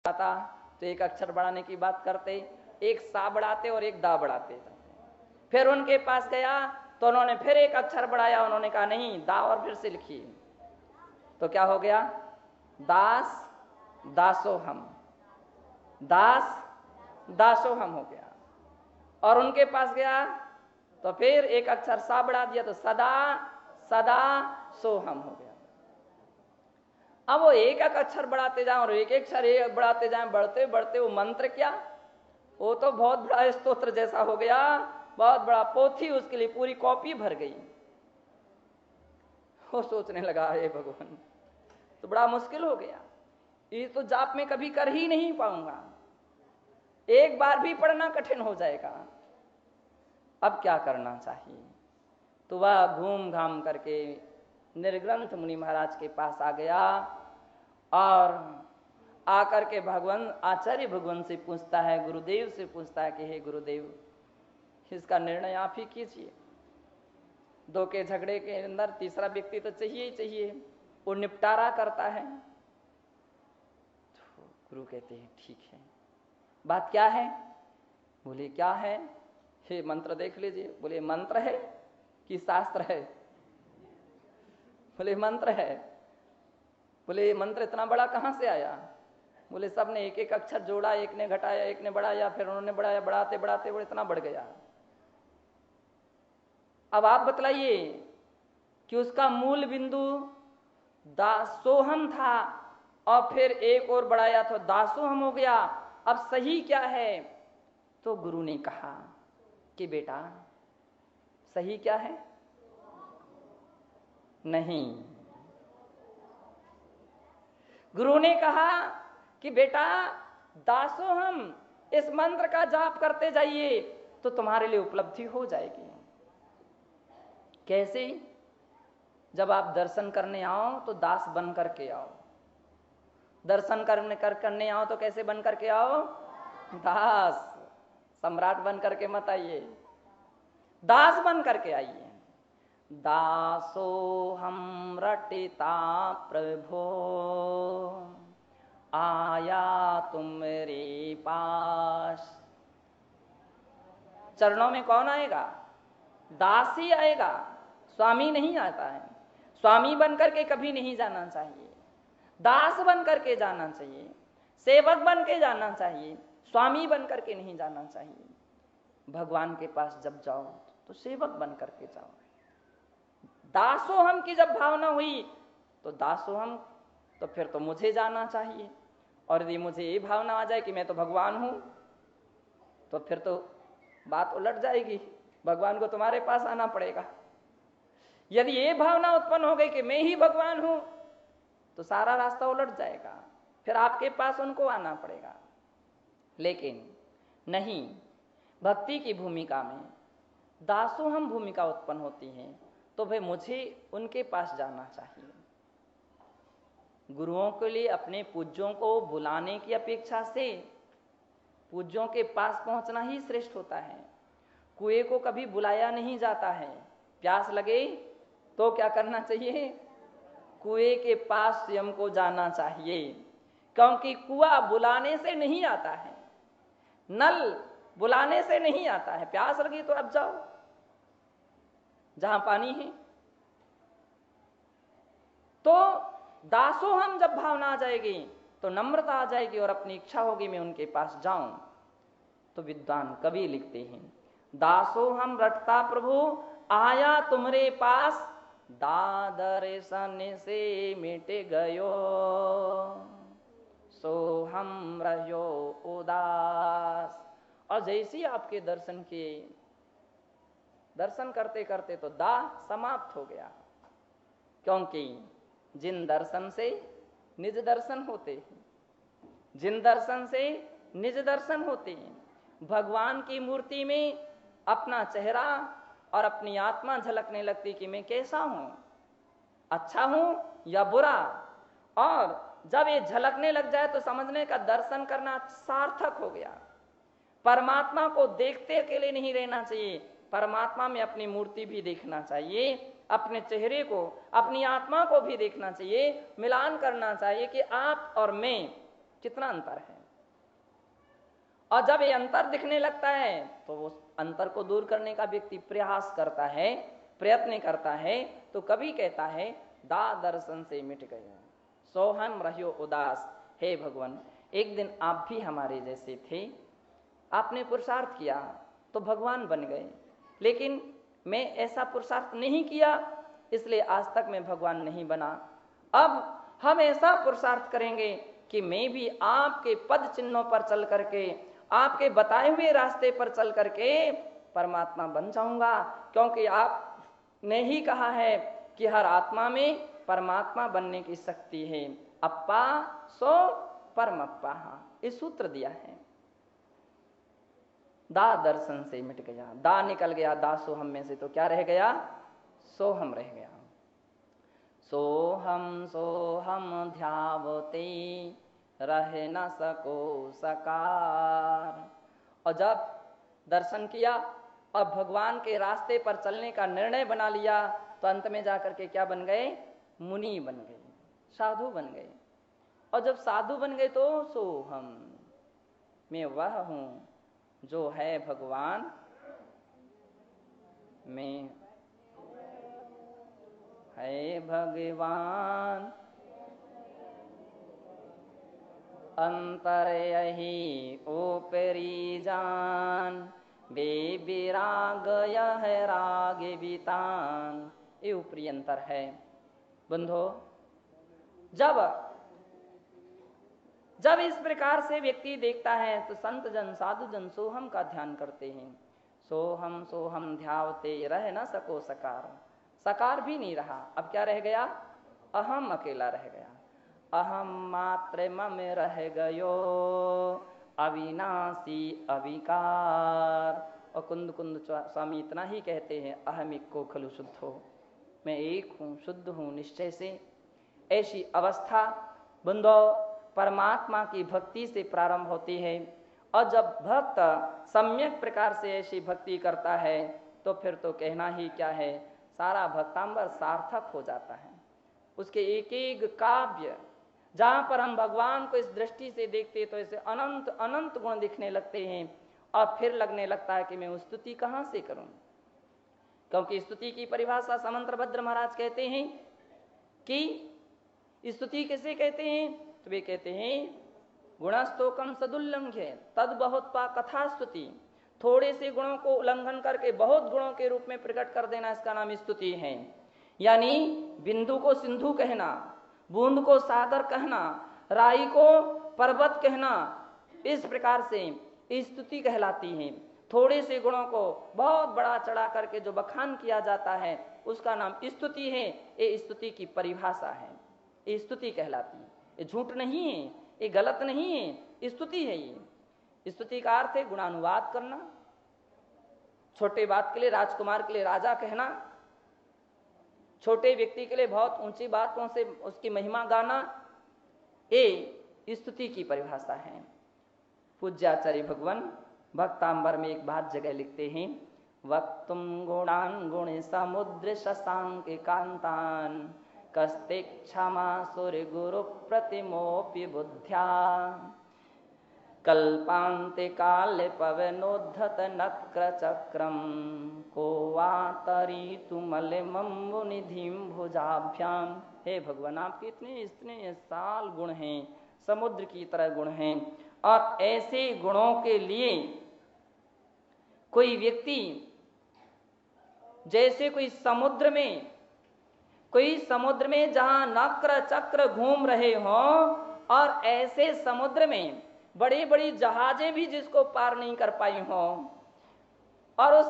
था तो एक अक्षर बढ़ाने की बात करते, एक सा बढ़ाते और एक दा बढ़ाते। फिर उनके पास गया तो उन्होंने फिर एक अक्षर बढ़ाया, उन्होंने कहा नहीं दा और फिर से लिखिए, तो क्या हो गया, दास दासोहम, दास दासोहम हो गया। और उनके पास गया तो फिर एक अक्षर सा बढ़ा दिया तो सदा सदा सोहम हो गया। अब वो एक एक अक्षर बढ़ाते जाए और एक एक अक्षर बढ़ाते जाए, बढ़ते बढ़ते वो मंत्र क्या, वो तो बहुत बड़ा स्तोत्र जैसा हो गया, बहुत बड़ा पोथी, उसके लिए पूरी कॉपी भर गई। वो सोचने लगा हे भगवान, तो बड़ा मुश्किल हो गया, ये तो जाप में कभी कर ही नहीं पाऊंगा, एक बार भी पढ़ना कठिन हो जाएगा, अब क्या करना चाहिए। तो वह घूम घाम करके निर्ग्रंथ मुनि महाराज के पास आ गया और आकर के भगवान आचार्य भगवान से पूछता है, गुरुदेव से पूछता है कि हे गुरुदेव, इसका निर्णय आप ही कीजिए, दो के झगड़े के अंदर तीसरा व्यक्ति तो चाहिए ही चाहिए, वो निपटारा करता है। तो गुरु कहते हैं ठीक है, बात क्या है, बोले क्या है, हे मंत्र देख लीजिए, बोले मंत्र है कि शास्त्र है, बोले मंत्र है, बोले मंत्र इतना बड़ा कहां से आया, बोले सब ने एक एक अक्षर जोड़ा, एक ने घटाया एक ने बढ़ाया, फिर उन्होंने बढ़ाया, बढ़ाते बढ़ाते वो इतना बढ़ गया। अब आप बतलाइए कि उसका मूल बिंदु दासोहम था और फिर एक और बढ़ाया तो दासोहम हो गया, अब सही क्या है। तो गुरु ने कहा कि बेटा सही क्या है, नहीं, गुरु ने कहा कि बेटा दासोहम इस मंत्र का जाप करते जाइए तो तुम्हारे लिए उपलब्धि हो जाएगी। कैसे, जब आप दर्शन करने आओ तो दास बन करके आओ, दर्शन करने आओ तो कैसे बन करके आओ, दास, सम्राट बन करके मत आइए, दास बन करके आइए। दासो हम रटिता प्रभो आया तुम्हारे पास। चरणों में कौन आएगा, दास ही आएगा, स्वामी नहीं आता है। स्वामी बन करके कभी नहीं जाना चाहिए, दास बन करके जाना चाहिए, सेवक बन के जाना चाहिए, स्वामी बन करके नहीं जाना चाहिए। भगवान के पास जब जाओ तो सेवक बन करके जाओ। दासोहम की जब भावना हुई तो दासोहम, तो फिर तो मुझे जाना चाहिए, और यदि मुझे ये भावना आ जाए कि मैं तो भगवान हूं तो फिर तो बात उलट जाएगी, भगवान को तुम्हारे पास आना पड़ेगा। यदि ये भावना उत्पन्न हो गई कि मैं ही भगवान हूं तो सारा रास्ता उलट जाएगा, फिर आपके पास उनको आना पड़ेगा। लेकिन नहीं, भक्ति की भूमिका में दासोहम भूमिका उत्पन्न होती है, तो भाई मुझे उनके पास जाना चाहिए। गुरुओं के लिए अपने पूज्यों को बुलाने की अपेक्षा से पूज्यों के पास पहुंचना ही श्रेष्ठ होता है। कुएं को कभी बुलाया नहीं जाता है, प्यास लगे तो क्या करना चाहिए, कुएं के पास स्वयं को जाना चाहिए, क्योंकि कुआं बुलाने से नहीं आता है, नल बुलाने से नहीं आता है। प्यास लगी तो अब जाओ जहां पानी है। तो दासोहम जब भावना आ जाएगी तो नम्रता आ जाएगी और अपनी इच्छा होगी मैं उनके पास जाऊं। तो विद्वान कवि लिखते हैं, दासोहम रटता प्रभु आया तुम्हारे पास, दादर्शन से मिट गयो सो हम रहो उदास। और जैसे आपके दर्शन किए, दर्शन करते करते तो दाह समाप्त हो गया, क्योंकि जिन दर्शन से निज दर्शन होते हैं, जिन दर्शन से निज दर्शन होते हैं, भगवान की मूर्ति में अपना चेहरा और अपनी आत्मा झलकने लगती कि मैं कैसा हूं, अच्छा हूं या बुरा। और जब ये झलकने लग जाए तो समझने का दर्शन करना सार्थक हो गया। परमात्मा को देखते अकेले नहीं रहना चाहिए, परमात्मा में अपनी मूर्ति भी देखना चाहिए, अपने चेहरे को, अपनी आत्मा को भी देखना चाहिए, मिलान करना चाहिए कि आप और मैं कितना अंतर है। और जब ये अंतर दिखने लगता है तो उस अंतर को दूर करने का व्यक्ति प्रयास करता है, प्रयत्न करता है, तो कभी कहता है दा दर्शन से मिट गए सो हम रहियो उदास। हे भगवान, एक दिन आप भी हमारे जैसे थे, आपने पुरुषार्थ किया तो भगवान बन गए, लेकिन मैं ऐसा पुरुषार्थ नहीं किया, इसलिए आज तक मैं भगवान नहीं बना। अब हम ऐसा पुरुषार्थ करेंगे कि मैं भी आपके पद चिन्हों पर चल करके, आपके बताए हुए रास्ते पर चल करके परमात्मा बन जाऊंगा, क्योंकि आपने ही कहा है कि हर आत्मा में परमात्मा बनने की शक्ति है। अप्पा सो परमप्पा, इस सूत्र दिया है। दा दर्शन से मिट गया, दा निकल गया, दा सोहम में से, तो क्या रह गया? सोहम रह गया। सोहम ध्यावते रह न सको सकार। और जब दर्शन किया और भगवान के रास्ते पर चलने का निर्णय बना लिया, तो अंत में जाकर के क्या बन गए? मुनि बन गए, साधु बन गए। और जब साधु बन गए तो सोहम, मैं वह हूं जो है भगवान में है भगवान, अंतर यही ऊपरी जान, बेबिराग यह राग बितान। ये ऊपरी अंतर है बंधो। जब इस प्रकार से व्यक्ति देखता है तो संत जन साधु जन सोहम का ध्यान करते हैं। सोहम सोहम ध्यावते रह न सको सकार, सकार भी नहीं रहा, अब क्या रह गया? अहम अकेला रह गया। अहम मात्र मम रह गयो अविनाशी अविकार। और कुंद कुंद स्वामी इतना ही कहते हैं, अहमिक को खलु शुद्ध हो, मैं एक हूं, शुद्ध हूं निश्चय से। ऐसी अवस्था बंदो परमात्मा की भक्ति से प्रारंभ होती है। और जब भक्त सम्यक प्रकार से ऐसी भक्ति करता है तो फिर तो कहना ही क्या है, सारा भक्तांबर सार्थक हो जाता है। उसके एक एक काव्य, जहां पर हम भगवान को इस दृष्टि से देखते तो ऐसे अनंत अनंत गुण दिखने लगते हैं। और फिर लगने लगता है कि मैं उस स्तुति कहां से करूं, क्योंकि स्तुति की परिभाषा समंत्र भद्र महाराज कहते हैं कि स्तुति किसे कहते हैं? तो वे कहते हैं गुणस्तोकम सदुल्लंघ्य तद बहुत पा कथा स्तुति। थोड़े से गुणों को उल्लंघन करके बहुत गुणों के रूप में प्रकट कर देना, इसका नाम स्तुति है। यानी बिंदु को सिंधु कहना, बूंद को सागर कहना, राई को पर्वत कहना, इस प्रकार से स्तुति कहलाती है। थोड़े से गुणों को बहुत बड़ा चढ़ा करके जो बखान किया जाता है उसका नाम स्तुति है। ये स्तुति की परिभाषा है, ये स्तुति कहलाती है। ये झूठ नहीं है, ये गलत नहीं है, स्तुति है। ये स्तुति का अर्थ है गुणानुवाद करना, छोटे बात के लिए राजकुमार के लिए राजा कहना, छोटे व्यक्ति के लिए बहुत ऊंची बातों से उसकी महिमा गाना, ये स्तुति की परिभाषा है। पूज्याचार्य भगवान भक्तांबर में एक बात जगह लिखते हैं, वक्तुम गुणान गुण समुद्र शशांक कांतान कस्ते क्षमा सूर्य गुरु प्रतिमोपि बुद्ध्या कल्पांते काले पवनोद्धत नक्र चक्रम को वातरी तुमल मम्बु निधिम भुजाभ्याम। हे भगवान, आपके इतने इतने साल गुण हैं, समुद्र की तरह गुण हैं। और ऐसे गुणों के लिए कोई व्यक्ति जैसे कोई समुद्र में जहां नक्र चक्र घूम रहे हों, और ऐसे समुद्र में बड़ी बड़ी जहाजें भी जिसको पार नहीं कर पाई हों, और उस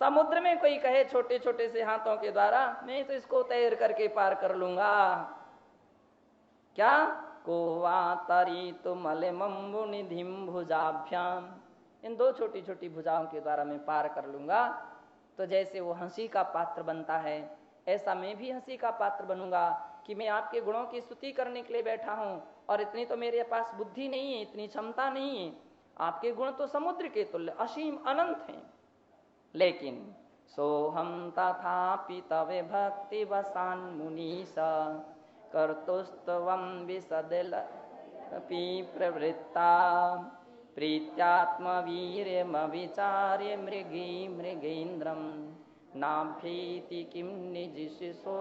समुद्र में कोई कहे छोटे छोटे से हाथों के द्वारा मैं तो इसको तैर करके पार कर लूंगा, क्या कोवा तरी तुमले मम्बु निधिम भुजाभ्याम, इन दो छोटी छोटी भुजाओं के द्वारा मैं पार कर लूंगा। तो जैसे वो हंसी का पात्र बनता है, ऐसा मैं भी हंसी का पात्र बनूंगा कि मैं आपके गुणों की स्तुति करने के लिए बैठा हूं, और इतनी तो मेरे पास बुद्धि नहीं है, इतनी क्षमता नहीं है। आपके गुण तो समुद्र के तुल्य असीम अनंत हैं, लेकिन सोहम तथापि तवे भक्ति वसान मुनीसा कर्तुस्तवम विसदल अपि प्रवृत्ता प्रीत्यात्मवीर्यमविचार्य मृगेन्द्रम नाभ्येति किम निजिशो।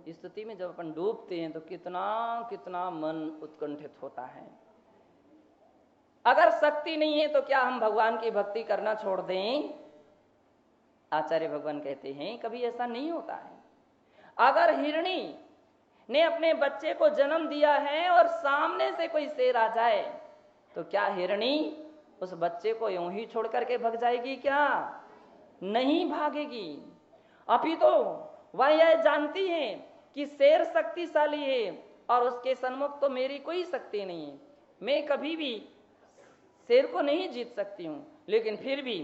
इस स्थिति में जब अपन डूबते हैं तो कितना कितना मन उत्कंठित होता है। अगर शक्ति नहीं है तो क्या हम भगवान की भक्ति करना छोड़ दें? आचार्य भगवान कहते हैं कभी ऐसा नहीं होता है। अगर हिरणी ने अपने बच्चे को जन्म दिया है और सामने से कोई शेर आ जाए तो क्या हिरणी उस बच्चे को यूं ही छोड़ करके भाग जाएगी? क्या नहीं भागेगी। अभी तो वह यह जानती है कि शेर शक्तिशाली है और उसके सन्मुख तो मेरी कोई शक्ति नहीं है, मैं कभी भी शेर को नहीं जीत सकती हूं, लेकिन फिर भी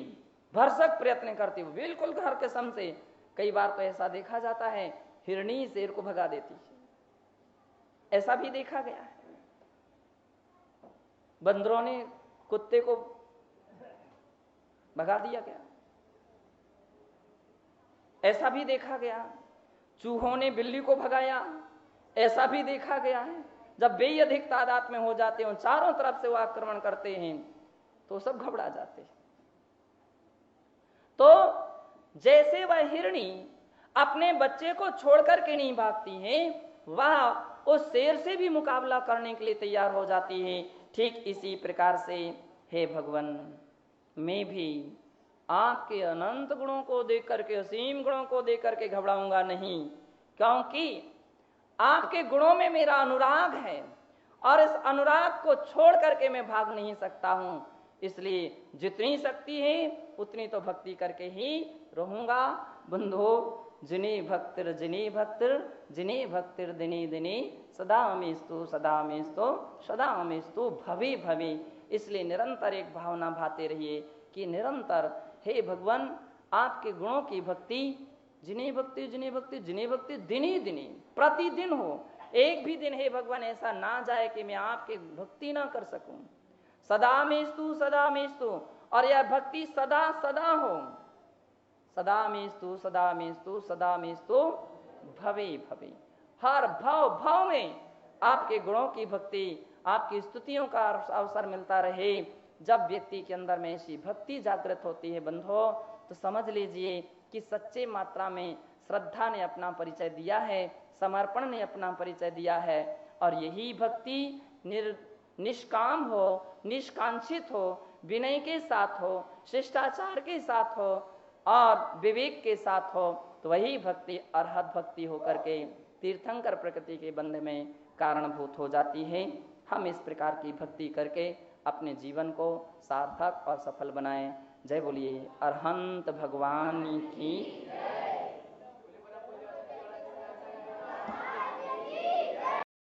भरसक प्रयत्न करती हूं। बिल्कुल घर के सम से कई बार तो ऐसा देखा जाता है हिरणी शेर को भगा देती है, ऐसा भी देखा गया है। बंदरों ने कुत्ते को भगा दिया गया, ऐसा भी देखा गया। चूहों ने बिल्ली को भगाया, ऐसा भी देखा गया है। जब वे अधिक तादाद में हो जाते हैं, चारों तरफ से वो आक्रमण करते हैं तो सब घबरा जाते हैं। तो जैसे वह हिरणी अपने बच्चे को छोड़कर के नहीं भागती है, वह उस शेर से भी मुकाबला करने के लिए तैयार हो जाती है। ठीक इसी प्रकार से हे भगवान, मैं भी आपके अनंत गुणों को देख करके, असीम गुणों को देख करके घबराऊंगा नहीं, क्योंकि आपके गुणों में मेरा अनुराग है और इस अनुराग को छोड़ करके मैं भाग नहीं सकता हूं। इसलिए जितनी शक्ति है उतनी तो भक्ति करके ही रहूंगा। बंधो जिने भक्तिर दिने दिने सदा मेस्तु सदा मेस्तु भवे भवे। इसलिए निरंतर एक भावना भाते रहिए कि निरंतर हे भगवान आपके गुणों की भक्ति जिन्हें भक्ति दिने दिने प्रतिदिन हो। एक भी दिन हे भगवान ऐसा ना जाए कि मैं आपकी भक्ति ना कर सकूं। सदा मेस्तु और यह भक्ति सदा सदा हो। सदा मेस्तु भवे भवे। हर भाव में आपके गुणों की भक्ति, आपकी स्तुतियों का अवसर मिलता रहे। जब व्यक्ति के अंदर में ऐसी भक्ति जागृत होती है बंधो, तो समझ लीजिए कि सच्चे मात्रा में श्रद्धा ने अपना परिचय दिया है, समर्पण ने अपना परिचय दिया है। और यही भक्ति निष्काम हो, निष्कांक्षित हो, विनय के साथ हो, शिष्टाचार के साथ हो और विवेक के साथ हो, तो वही भक्ति अरहत भक्ति होकर के तीर्थंकर प्रकृति के बंध में कारणभूत हो जाती है। हम इस प्रकार की भक्ति करके अपने जीवन को सार्थक और सफल बनाएं। जय बोलिए अरहंत भगवान की।